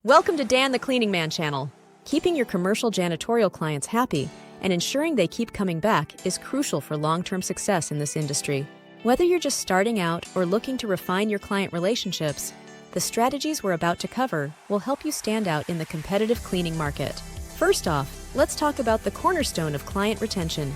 Welcome to Dan the Cleaning Man channel. Keeping your commercial janitorial clients happy and ensuring they keep coming back is crucial for long-term success in this industry. Whether you're just starting out or looking to refine your client relationships, the strategies we're about to cover will help you stand out in the competitive cleaning market. First off, let's talk about the cornerstone of client retention: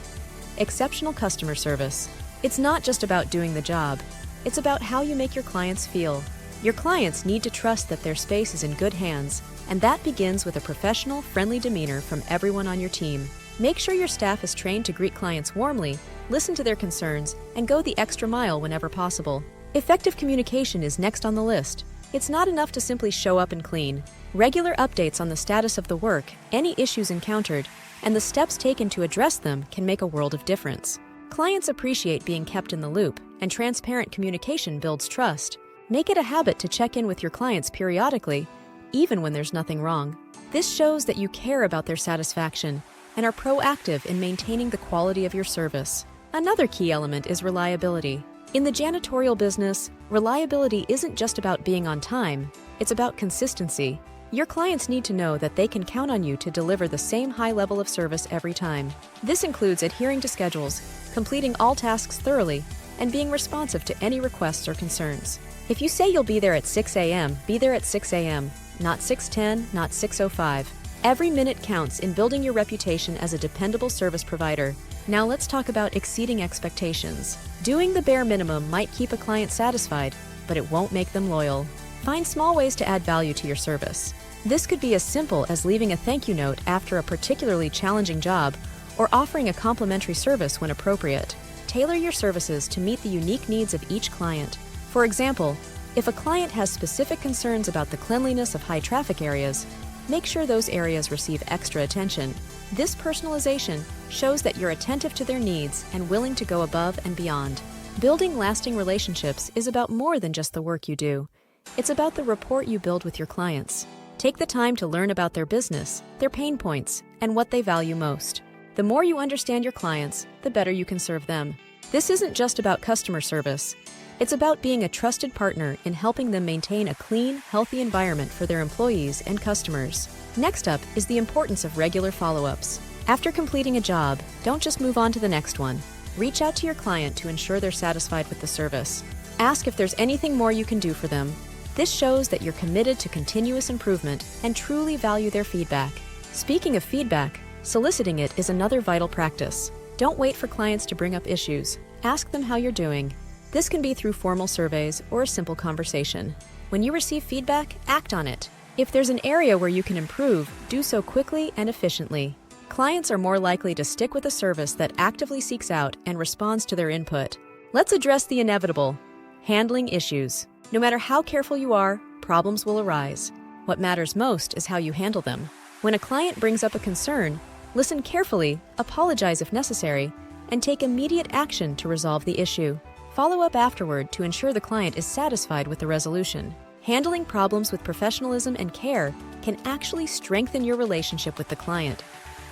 exceptional customer service. It's not just about doing the job, it's about how you make your clients feel. Your clients need to trust that their space is in good hands, and that begins with a professional, friendly demeanor from everyone on your team. Make sure your staff is trained to greet clients warmly, listen to their concerns, and go the extra mile whenever possible. Effective communication is next on the list. It's not enough to simply show up and clean. Regular updates on the status of the work, any issues encountered, and the steps taken to address them can make a world of difference. Clients appreciate being kept in the loop, and transparent communication builds trust. Make it a habit to check in with your clients periodically, even when there's nothing wrong. This shows that you care about their satisfaction and are proactive in maintaining the quality of your service. Another key element is reliability. In the janitorial business, reliability isn't just about being on time, it's about consistency. Your clients need to know that they can count on you to deliver the same high level of service every time. This includes adhering to schedules, completing all tasks thoroughly, and being responsive to any requests or concerns. If you say you'll be there at 6 a.m., be there at 6 a.m., not 6:10, not 6:05. Every minute counts in building your reputation as a dependable service provider. Now let's talk about exceeding expectations. Doing the bare minimum might keep a client satisfied, but it won't make them loyal. Find small ways to add value to your service. This could be as simple as leaving a thank you note after a particularly challenging job or offering a complimentary service when appropriate. Tailor your services to meet the unique needs of each client. For example, if a client has specific concerns about the cleanliness of high-traffic areas, make sure those areas receive extra attention. This personalization shows that you're attentive to their needs and willing to go above and beyond. Building lasting relationships is about more than just the work you do. It's about the rapport you build with your clients. Take the time to learn about their business, their pain points, and what they value most. The more you understand your clients, the better you can serve them. This isn't just about customer service. It's about being a trusted partner in helping them maintain a clean, healthy environment for their employees and customers. Next up is the importance of regular follow-ups. After completing a job, don't just move on to the next one. Reach out to your client to ensure they're satisfied with the service. Ask if there's anything more you can do for them. This shows that you're committed to continuous improvement and truly value their feedback. Speaking of feedback, soliciting it is another vital practice. Don't wait for clients to bring up issues. Ask them how you're doing. This can be through formal surveys or a simple conversation. When you receive feedback, act on it. If there's an area where you can improve, do so quickly and efficiently. Clients are more likely to stick with a service that actively seeks out and responds to their input. Let's address the inevitable: handling issues. No matter how careful you are, problems will arise. What matters most is how you handle them. When a client brings up a concern, listen carefully, apologize if necessary, and take immediate action to resolve the issue. Follow up afterward to ensure the client is satisfied with the resolution. Handling problems with professionalism and care can actually strengthen your relationship with the client,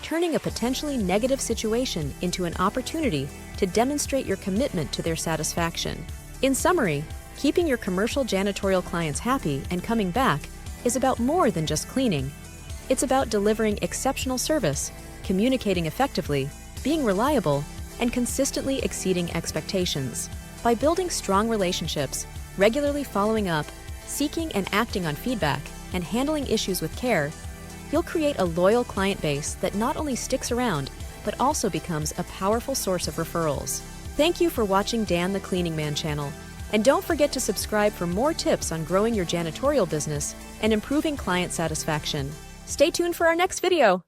turning a potentially negative situation into an opportunity to demonstrate your commitment to their satisfaction. In summary, keeping your commercial janitorial clients happy and coming back is about more than just cleaning. It's about delivering exceptional service, communicating effectively, being reliable, and consistently exceeding expectations. By building strong relationships, regularly following up, seeking and acting on feedback, and handling issues with care, you'll create a loyal client base that not only sticks around, but also becomes a powerful source of referrals. Thank you for watching Dan the Cleaning Man channel, and don't forget to subscribe for more tips on growing your janitorial business and improving client satisfaction. Stay tuned for our next video!